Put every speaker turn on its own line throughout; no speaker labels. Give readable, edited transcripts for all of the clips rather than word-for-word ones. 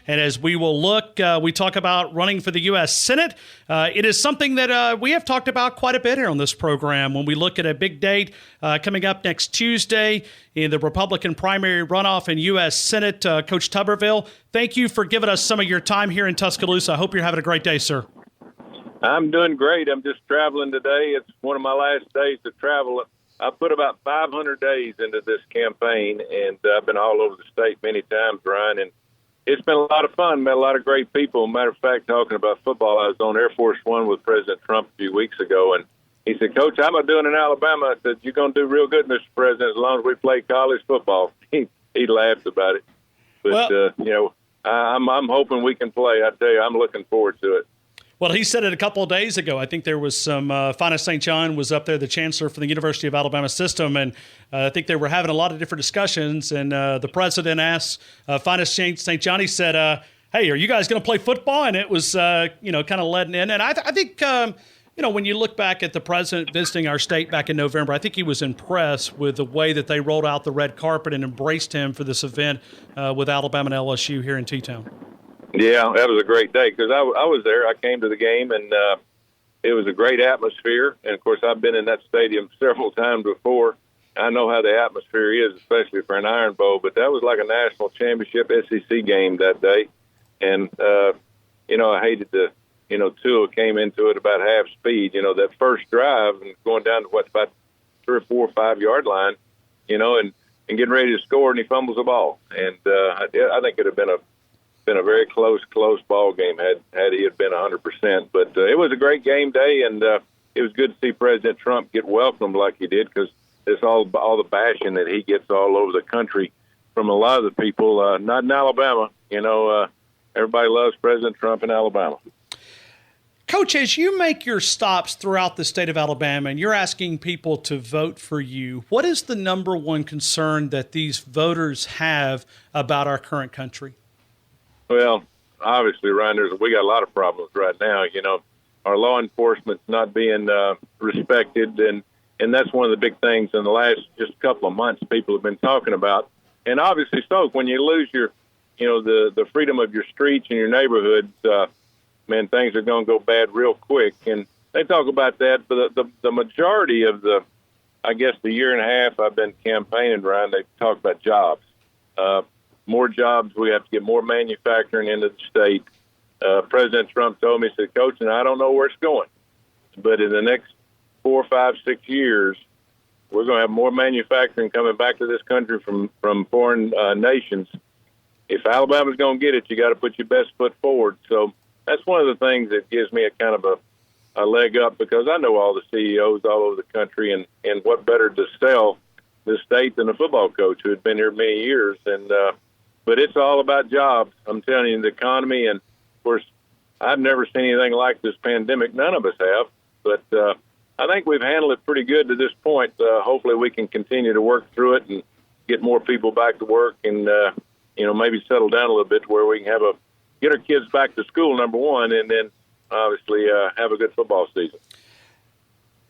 And as we will look, we talk about running for the U.S. Senate. It is something that we have talked about quite a bit here on this program when we look at a big date coming up next Tuesday in the Republican primary runoff in U.S. Senate. Coach Tuberville, thank you for giving us some of your time here in Tuscaloosa. I hope you're having a great day, sir.
I'm doing great. I'm just traveling today. It's one of my last days to travel. I put about 500 days into this campaign, and I've been all over the state many times, Ryan, and it's been a lot of fun. Met a lot of great people. Matter of fact, talking about football, I was on Air Force One with President Trump a few weeks ago, and he said, "Coach, how am I doing in Alabama?" I said, "You're going to do real good, Mr. President, as long as we play college football." He laughed about it. But, I'm hoping we can play. I tell you, I'm looking forward to it.
Well, he said it a couple of days ago. I think there was some Finest St. John was up there, the chancellor for the University of Alabama system, and I think they were having a lot of different discussions. And the president asked Finest St. John, he said, "Hey, are you guys going to play football?" And it was, kind of letting in. And I think, when you look back at the president visiting our state back in November, I think he was impressed with the way that they rolled out the red carpet and embraced him for this event with Alabama and LSU here in T-Town.
Yeah, that was a great day because I was there. I came to the game, and it was a great atmosphere. And, of course, I've been in that stadium several times before. I know how the atmosphere is, especially for an Iron Bowl. But that was like a national championship SEC game that day. And, I hated Tua came into it about half speed. That first drive and going down to about 3 or 4 or 5 yard line, and getting ready to score, and he fumbles the ball. And I think it would have been a very close ball game had he had been 100%. But it was a great game day, and it was good to see President Trump get welcomed like he did because it's all the bashing that he gets all over the country from a lot of the people, not in Alabama. Everybody loves President Trump in Alabama.
Coach, as you make your stops throughout the state of Alabama and you're asking people to vote for you, what is the number one concern that these voters have about our current country?
Well, obviously, Ryan, we got a lot of problems right now. Our law enforcement's not being respected, and that's one of the big things in the last just couple of months people have been talking about. And obviously, so when you lose your, the freedom of your streets and your neighborhoods, man, things are going to go bad real quick. And they talk about that, but the majority of the year and a half I've been campaigning, Ryan, they talk about jobs. More jobs. We have to get more manufacturing into the state. President Trump told me, he said, "Coach, and I don't know where it's going, but in the next 4, 5, 6 years, we're going to have more manufacturing coming back to this country from foreign nations. If Alabama's going to get it, you got to put your best foot forward." So that's one of the things that gives me a kind of a leg up because I know all the CEOs all over the country, and what better to sell the state than a football coach who had been here many years. And but it's all about jobs. I'm telling you, the economy, and of course, I've never seen anything like this pandemic. None of us have, but I think we've handled it pretty good to this point. Hopefully, we can continue to work through it and get more people back to work, and maybe settle down a little bit to where we can get our kids back to school, number one, and then obviously have a good football season.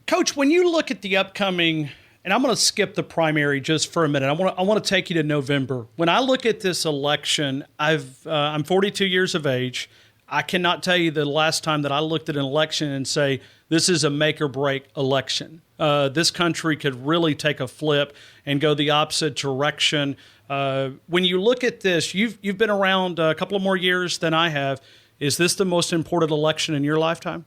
Coach, when you look at the upcoming. And I'm going to skip the primary just for a minute. I want to take you to November. When I look at this election, I'm 42 years of age. I cannot tell you the last time that I looked at an election and say this is a make or break election. This country could really take a flip and go the opposite direction. When you look at this, you've been around a couple of more years than I have. Is this the most important election in your lifetime?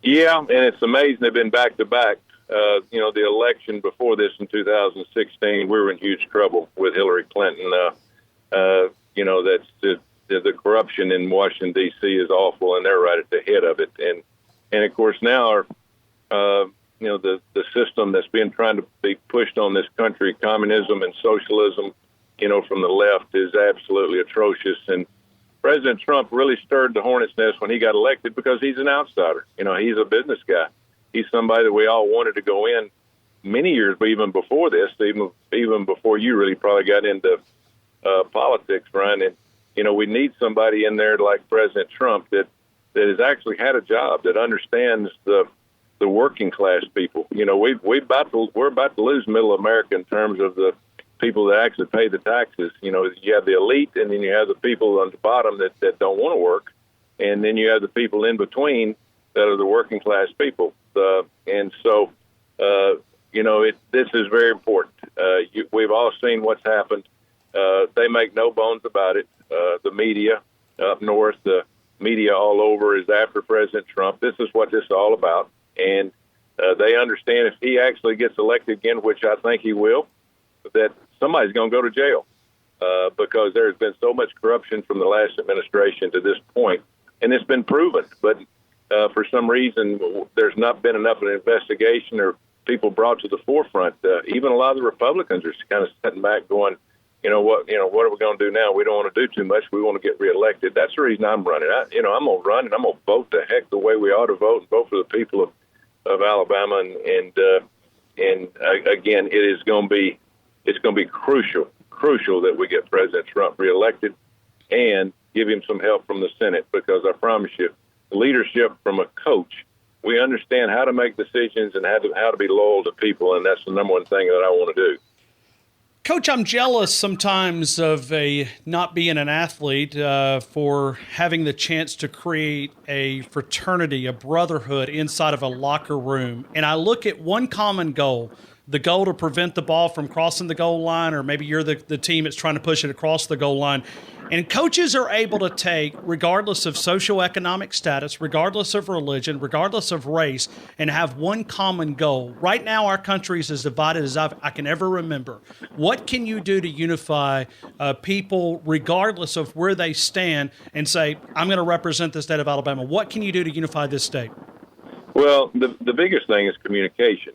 Yeah, and it's amazing they've been back to back. The election before this in 2016, we were in huge trouble with Hillary Clinton. That's the corruption in Washington, D.C. is awful, and they're right at the head of it. And of course, now the system that's been trying to be pushed on this country, communism and socialism, from the left is absolutely atrocious. And President Trump really stirred the hornet's nest when he got elected because he's an outsider. He's a business guy. He's somebody that we all wanted to go in many years, but even before this, even before you really probably got into politics, Ryan. And, we need somebody in there like President Trump that has actually had a job, that understands the working class people. We're about to lose middle America in terms of the people that actually pay the taxes. You have the elite, and then you have the people on the bottom that don't want to work, and then you have the people in between that are the working class people. And so, this is very important. We've all seen what's happened. They make no bones about it. The media up north, the media all over is after President Trump. This is what this is all about. And they understand if he actually gets elected again, which I think he will, that somebody's going to go to jail because there's been so much corruption from the last administration to this point, and it's been proven. But for some reason, there's not been enough of an investigation or people brought to the forefront. Even a lot of the Republicans are kind of sitting back going, what are we going to do now? We don't want to do too much. We want to get reelected. That's the reason I'm running. I'm going to run, and I'm going to vote the heck the way we ought to vote and vote for the people of Alabama. And again, it's going to be crucial that we get President Trump reelected and give him some help from the Senate, because I promise you, leadership from a coach, we understand how to make decisions and how to be loyal to people, and that's the number one thing that I want to do.
Coach, I'm jealous sometimes of not being an athlete for having the chance to create a fraternity, a brotherhood inside of a locker room. And I look at one common goal, the goal to prevent the ball from crossing the goal line, or maybe you're the team that's trying to push it across the goal line. And coaches are able to take, regardless of socioeconomic status, regardless of religion, regardless of race, and have one common goal. Right now, our country is as divided as I can ever remember. What can you do to unify people, regardless of where they stand, and say, I'm going to represent the state of Alabama? What can you do to unify this state?
Well, the biggest thing is communication.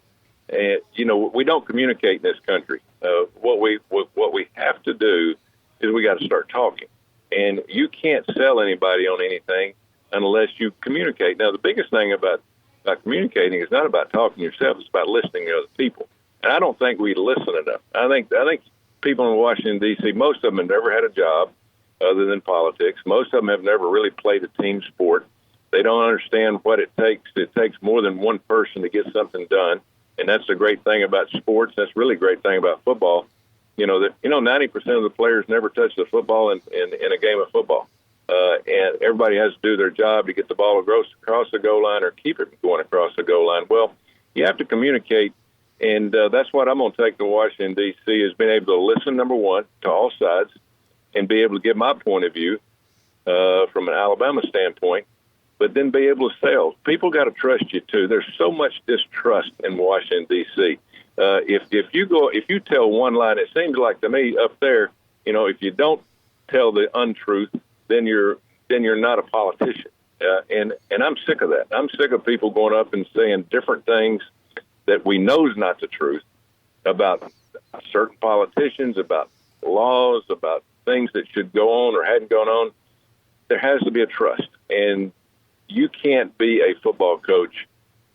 And, we don't communicate in this country. What we have to do is we got to start talking. And you can't sell anybody on anything unless you communicate. Now, the biggest thing about communicating is not about talking yourself. It's about listening to other people. And I don't think we listen enough. I think people in Washington, D.C., most of them have never had a job other than politics. Most of them have never really played a team sport. They don't understand what it takes. It takes more than one person to get something done. And that's the great thing about sports. That's really a great thing about football. 90% of the players never touch the football in a game of football. And everybody has to do their job to get the ball across the goal line or keep it going across the goal line. Well, you have to communicate, and that's what I'm going to take to Washington, D.C., is being able to listen, number one, to all sides and be able to give my point of view from an Alabama standpoint, but then be able to sell. People got to trust you, too. There's so much distrust in Washington, D.C. If you tell one line, it seems like to me up there, if you don't tell the untruth, then you're not a politician. And I'm sick of that. I'm sick of people going up and saying different things that we know is not the truth about certain politicians, about laws, about things that should go on or hadn't gone on. There has to be a trust. And you can't be a football coach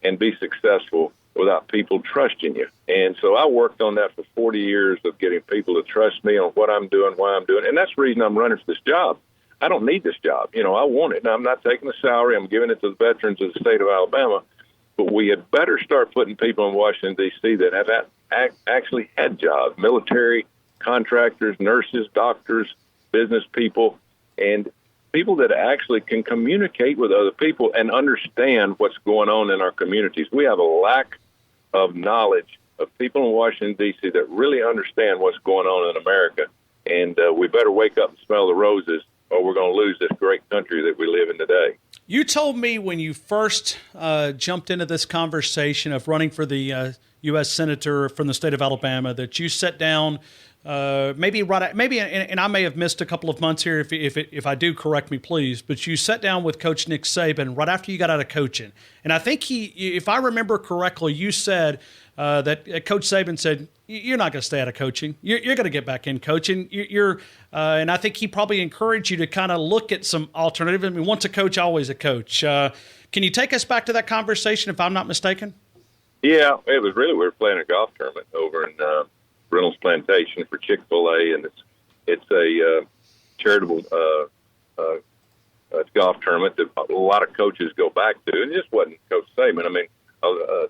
and be successful without people trusting you. And so I worked on that for 40 years of getting people to trust me on what I'm doing, why I'm doing. And that's the reason I'm running for this job. I don't need this job. I want it. Now, I'm not taking the salary. I'm giving it to the veterans of the state of Alabama. But we had better start putting people in Washington, D.C. that have actually had jobs, military, contractors, nurses, doctors, business people, and people that actually can communicate with other people and understand what's going on in our communities. We have a lack of knowledge of people in Washington, D.C. that really understand what's going on in America. And we better wake up and smell the roses, or we're going to lose this great country that we live in today.
You told me when you first jumped into this conversation of running for the U.S. Senator from the state of Alabama that you sat down and I may have missed a couple of months here. If I do, correct me, please. But you sat down with Coach Nick Saban right after you got out of coaching, and I think if I remember correctly, you said that Coach Saban said you're not going to stay out of coaching. You're going to get back in coaching. And I think he probably encouraged you to kind of look at some alternative. I mean, once a coach, always a coach. Can you take us back to that conversation, if I'm not mistaken?
Yeah, it was really, we were playing a golf tournament over in Reynolds Plantation for Chick-fil-A, and it's a charitable golf tournament that a lot of coaches go back to, and it just wasn't Coach Saban. I mean,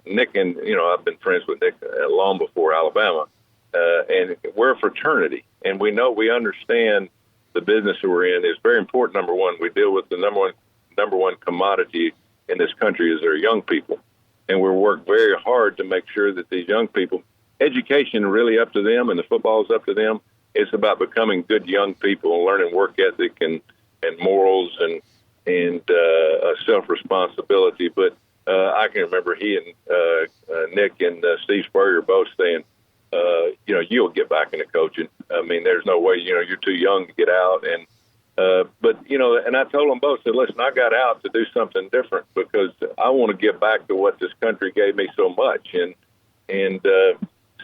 Nick and, I've been friends with Nick long before Alabama, and and we're a fraternity, and we understand the business that we're in is very important. Number one, we deal with the number one commodity in this country is our young people, and we work very hard to make sure that these young people, education really up to them, and the football is up to them. It's about becoming good young people and learning work ethic and morals and self-responsibility. But I can remember he and Nick and Steve Spurrier both saying, you'll get back into coaching. I mean, there's no way, you're too young to get out. And but and I told them both, said, listen, I got out to do something different because I want to give back to what this country gave me so much. And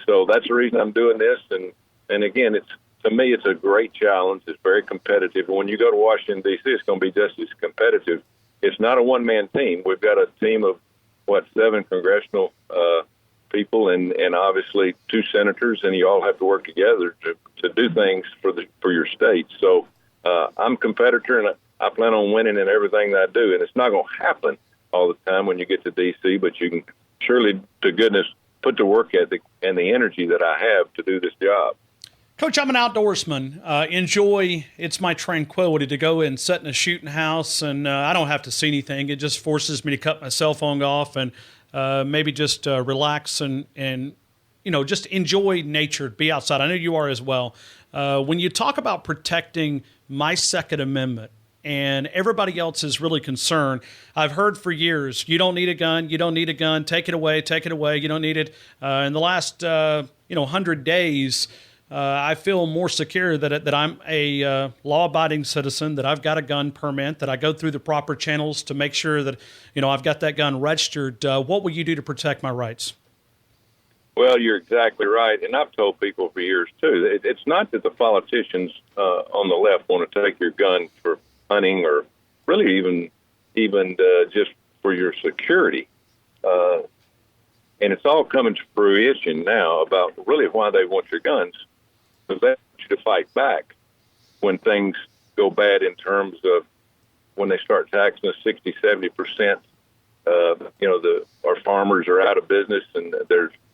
so that's the reason I'm doing this. And again, to me, it's a great challenge. It's very competitive. And when you go to Washington, D.C., it's going to be just as competitive. It's not a one-man team. We've got a team of, 7 congressional people and obviously 2 senators, and you all have to work together to do things for your state. So I'm a competitor, and I plan on winning in everything that I do. And it's not going to happen all the time when you get to D.C., but you can surely, to goodness, put the work ethic and the energy that I have to do this job.
Coach, I'm an outdoorsman. It's my tranquility to go and sit in a shooting house, and I don't have to see anything. It just forces me to cut my cell phone off and maybe just relax and just enjoy nature, be outside. I know you are as well. When you talk about protecting my Second Amendment, and everybody else is really concerned, I've heard for years, you don't need a gun, take it away, you don't need it. In the last 100 days, I feel more secure that I'm a law-abiding citizen, that I've got a gun permit, that I go through the proper channels to make sure that I've got that gun registered. What will you do to protect my rights?
Well, you're exactly right, and I've told people for years too. It's not that the politicians on the left want to take your gun for hunting or really even just for your security. And it's all coming to fruition now about really why they want your guns. Because they want you to fight back when things go bad in terms of when they start taxing us 60, 70%. Our farmers are out of business, and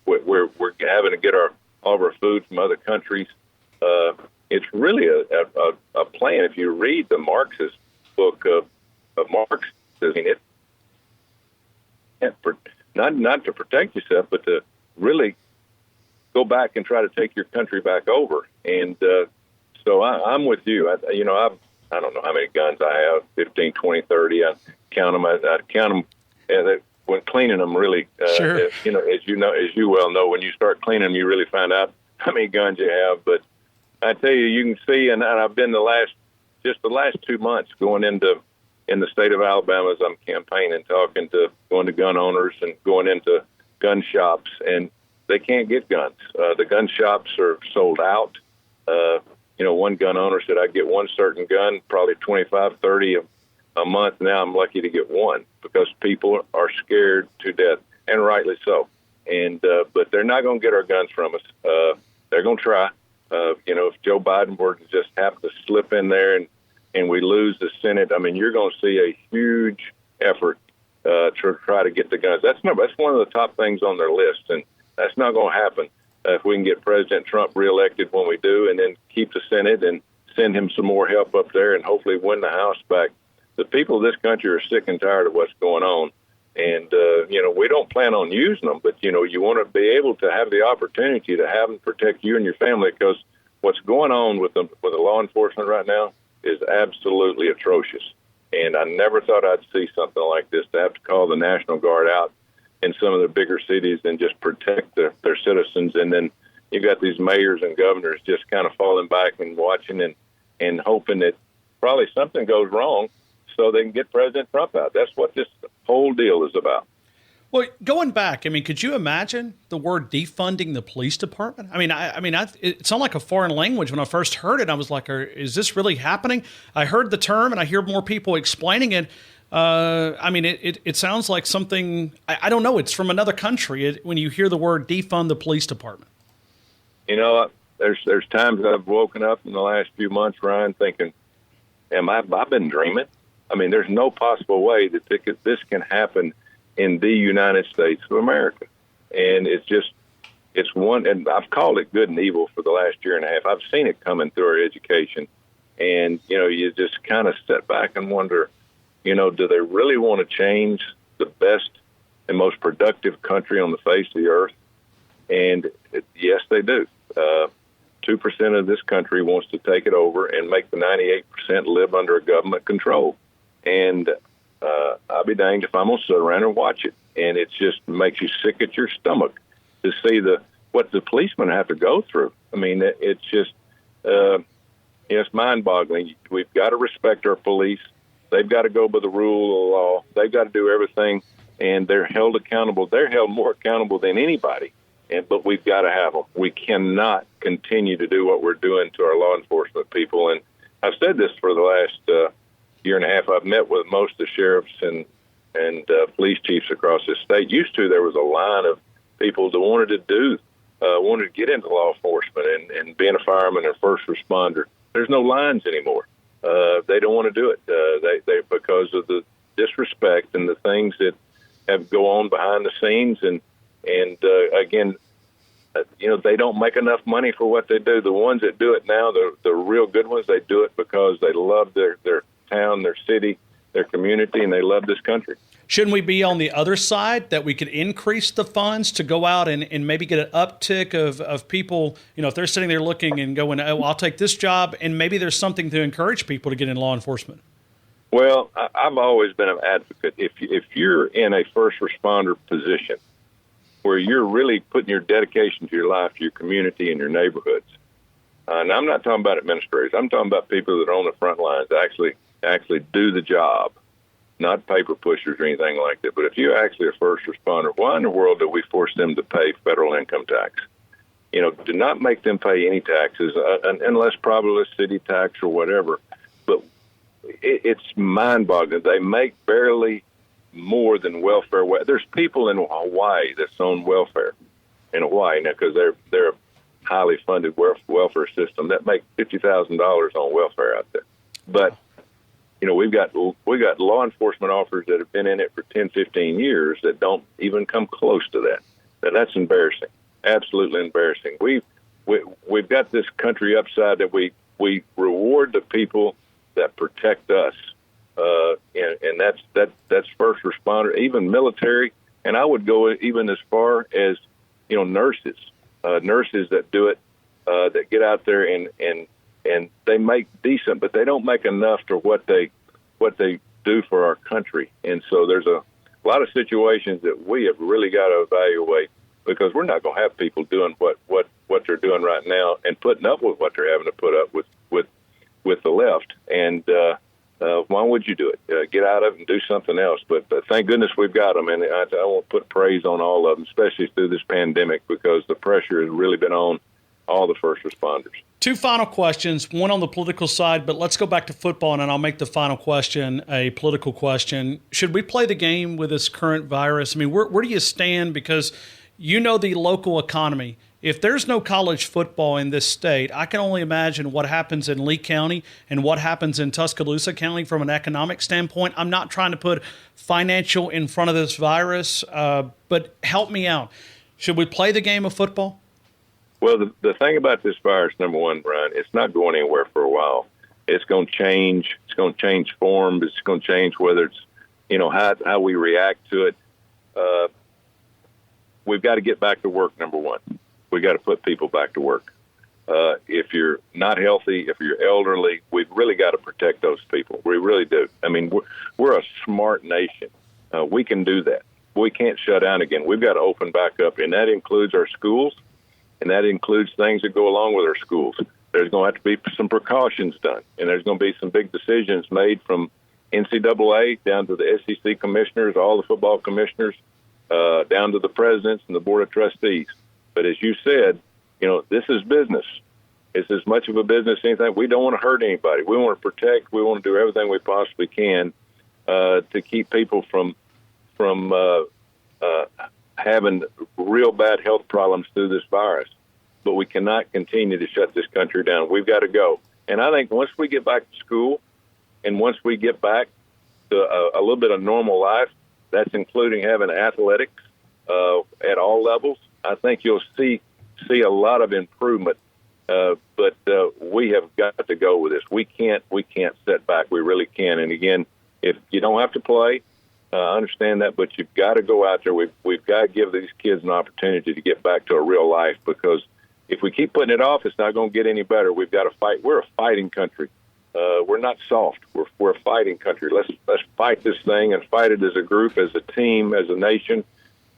we're having to get all of our food from other countries. It's really a plan. If you read the Marxist book of Marx, not to protect yourself, but to really go back and try to take your country back over. And so I'm with you. I don't know how many guns I have, 15, 20, 30. I count them. I count them when cleaning them, really.
Sure.
As you well know, when you start cleaning them, you really find out how many guns you have. But I tell you, you can see, and I've been the last 2 months going in the state of Alabama as I'm campaigning, going to gun owners and going into gun shops, and they can't get guns. The gun shops are sold out. One gun owner said I get one certain gun, probably 25, 30 a month. Now I'm lucky to get one because people are scared to death, and rightly so. And but they're not going to get our guns from us. They're going to try. If Joe Biden were to just have to slip in there and we lose the Senate, I mean, you're going to see a huge effort to try to get the guns. That's one of the top things on their list, and that's not going to happen if we can get President Trump reelected when we do, and then keep the Senate and send him some more help up there and hopefully win the House back. The people of this country are sick and tired of what's going on. And, we don't plan on using them, but, you want to be able to have the opportunity to have them protect you and your family, because what's going on with the law enforcement right now is absolutely atrocious. And I never thought I'd see something like this, to have to call the National Guard out in some of the bigger cities and just protect their citizens. And then you got these mayors and governors just kind of falling back and watching and hoping that probably something goes wrong so they can get President Trump out. That's what this whole deal is about.
Well, going back, could you imagine the word defunding the police department? It sounded like a foreign language when I first heard it. I was like, is this really happening? I heard the term, and I hear more people explaining it. It sounds like something, I don't know, it's from another country when you hear the word defund the police department.
There's times I've woken up in the last few months, Ryan, thinking, I've been dreaming. There's no possible way that this can happen in the United States of America. And it's just, it's one, and I've called it good and evil for the last year and a half. I've seen it coming through our education. And, you just kind of step back and wonder, do they really want to change the best and most productive country on the face of the earth? And yes, they do. 2% of this country wants to take it over and make the 98% live under a government control. And I'll be danged if I'm going to sit around and watch it. And it just makes you sick at your stomach to see what the policemen have to go through. I mean, it's just it's mind-boggling. We've got to respect our police. They've got to go by the rule of the law. They've got to do everything, and they're held accountable. They're held more accountable than anybody, but we've got to have them. We cannot continue to do what we're doing to our law enforcement people. And I've said this for the last year and a half. I've met with most of the sheriffs and police chiefs across this state. Used to, there was a line of people that wanted to get into law enforcement and being a fireman or first responder. There's no lines anymore. They don't want to do it. They because of the disrespect and the things that have go on behind the scenes. And again, they don't make enough money for what they do. The ones that do it now, the real good ones, they do it because they love their town, their city, their community, and they love this country.
Shouldn't we be on the other side, that we could increase the funds to go out and maybe get an uptick of people, if they're sitting there looking and going, oh, I'll take this job, and maybe there's something to encourage people to get in law enforcement?
Well, I've always been an advocate. If you're in a first responder position where you're really putting your dedication to your life, to your community, and your neighborhoods, and I'm not talking about administrators. I'm talking about people that are on the front lines that actually do the job. Not paper pushers or anything like that. But if you're actually a first responder, why in the world do we force them to pay federal income tax? Do not make them pay any taxes unless probably a city tax or whatever. But it's mind-boggling. They make barely more than welfare. There's people in Hawaii that's on welfare in Hawaii now because they're a highly funded welfare system that make $50,000 on welfare out there. But we've got law enforcement officers that have been in it for 10, 15 years that don't even come close to that. That's embarrassing, absolutely embarrassing. We've got this country upside that we reward the people that protect us, and that's first responder, even military, and I would go even as far as nurses that do it, that get out there and they make decent, but they don't make enough for what they do for our country. And so there's a lot of situations that we have really got to evaluate, because we're not going to have people doing what they're doing right now and putting up with what they're having to put up with the left. And why would you do it? Get out of it and do something else. But thank goodness we've got them, and I want to put praise on all of them, especially through this pandemic, because the pressure has really been on all the first responders.
Two final questions, one on the political side, but let's go back to football, and then I'll make the final question a political question. Should we play the game with this current virus? I mean, where do you stand? Because the local economy. If there's no college football in this state, I can only imagine what happens in Lee County and what happens in Tuscaloosa County from an economic standpoint. I'm not trying to put financial in front of this virus, but help me out. Should we play the game of football?
Well, the thing about this virus, number one, Brian, it's not going anywhere for a while. It's going to change. It's going to change form. It's going to change whether it's, how we react to it. We've got to get back to work, number one. We got to put people back to work. If you're not healthy, if you're elderly, we've really got to protect those people. We really do. I mean, we're a smart nation. We can do that. We can't shut down again. We've got to open back up, and that includes our schools. And that includes things that go along with our schools. There's going to have to be some precautions done, and there's going to be some big decisions made from NCAA down to the SEC commissioners, all the football commissioners, down to the presidents and the board of trustees. But as you said, this is business. It's as much of a business as anything. We don't want to hurt anybody. We want to protect. We want to do everything we possibly can to keep people from having real bad health problems through this virus. But we cannot continue to shut this country down. We've got to go. And I think once we get back to school and once we get back to a little bit of normal life, that's including having athletics at all levels, I think you'll see a lot of improvement. But we have got to go with this. We can't sit back. We really can. And again, if you don't have to play, I understand that, but you've got to go out there. We've got to give these kids an opportunity to get back to a real life, because if we keep putting it off, it's not going to get any better. We've got to fight. We're a fighting country. We're not soft. We're a fighting country. Let's fight this thing and fight it as a group, as a team, as a nation,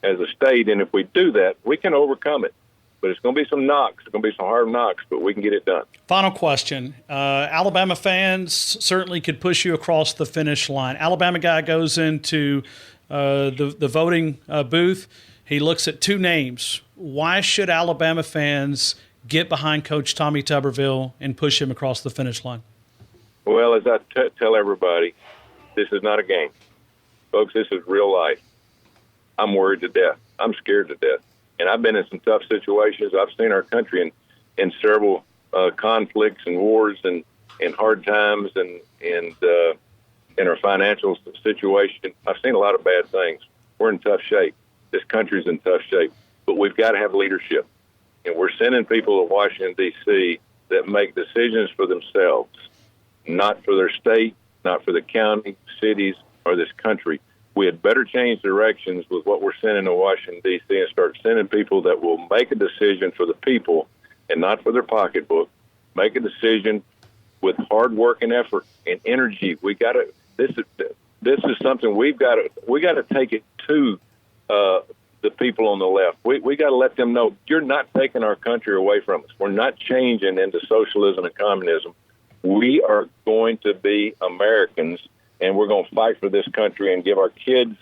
as a state. And if we do that, we can overcome it. But it's going to be some knocks. It's going to be some hard knocks, but we can get it done.
Final question. Alabama fans certainly could push you across the finish line. Alabama guy goes into the voting booth. He looks at two names. Why should Alabama fans get behind Coach Tommy Tuberville and push him across the finish line?
Well, as I tell everybody, this is not a game. Folks, this is real life. I'm worried to death. I'm scared to death. And I've been in some tough situations. I've seen our country in several conflicts and wars and hard times and in our financial situation. I've seen a lot of bad things. We're in tough shape. This country's in tough shape. But we've got to have leadership. And we're sending people to Washington, D.C. that make decisions for themselves, not for their state, not for the county, cities, or this country. We had better change directions with what we're sending to Washington, D.C. and start sending people that will make a decision for the people and not for their pocketbook. Make a decision with hard work and effort and energy. We got to. This is something we got to take it to the people on the left. We got to let them know, you're not taking our country away from us. We're not changing into socialism and communism. We are going to be Americans, and we're going to fight for this country and give our kids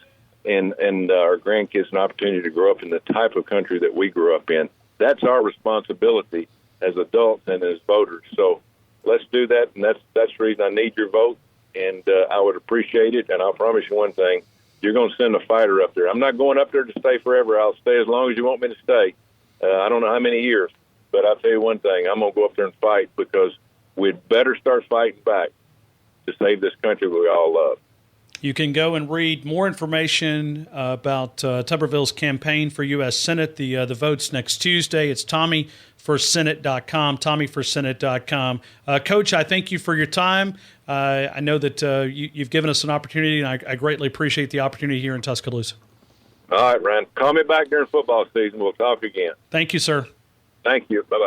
and our grandkids an opportunity to grow up in the type of country that we grew up in. That's our responsibility as adults and as voters. So let's do that, and that's the reason I need your vote, and I would appreciate it. And I'll promise you one thing, you're going to send a fighter up there. I'm not going up there to stay forever. I'll stay as long as you want me to stay. I don't know how many years, but I'll tell you one thing, I'm going to go up there and fight, because we'd better start fighting back to save this country we all love.
You can go and read more information about Tuberville's campaign for U.S. Senate. The vote's next Tuesday. It's TommyForSenate.com, TommyForSenate.com. Coach, I thank you for your time. I know that you've given us an opportunity, and I greatly appreciate the opportunity here in Tuscaloosa.
All right, Ryan. Call me back during football season. We'll talk again.
Thank you, sir.
Thank you. Bye-bye.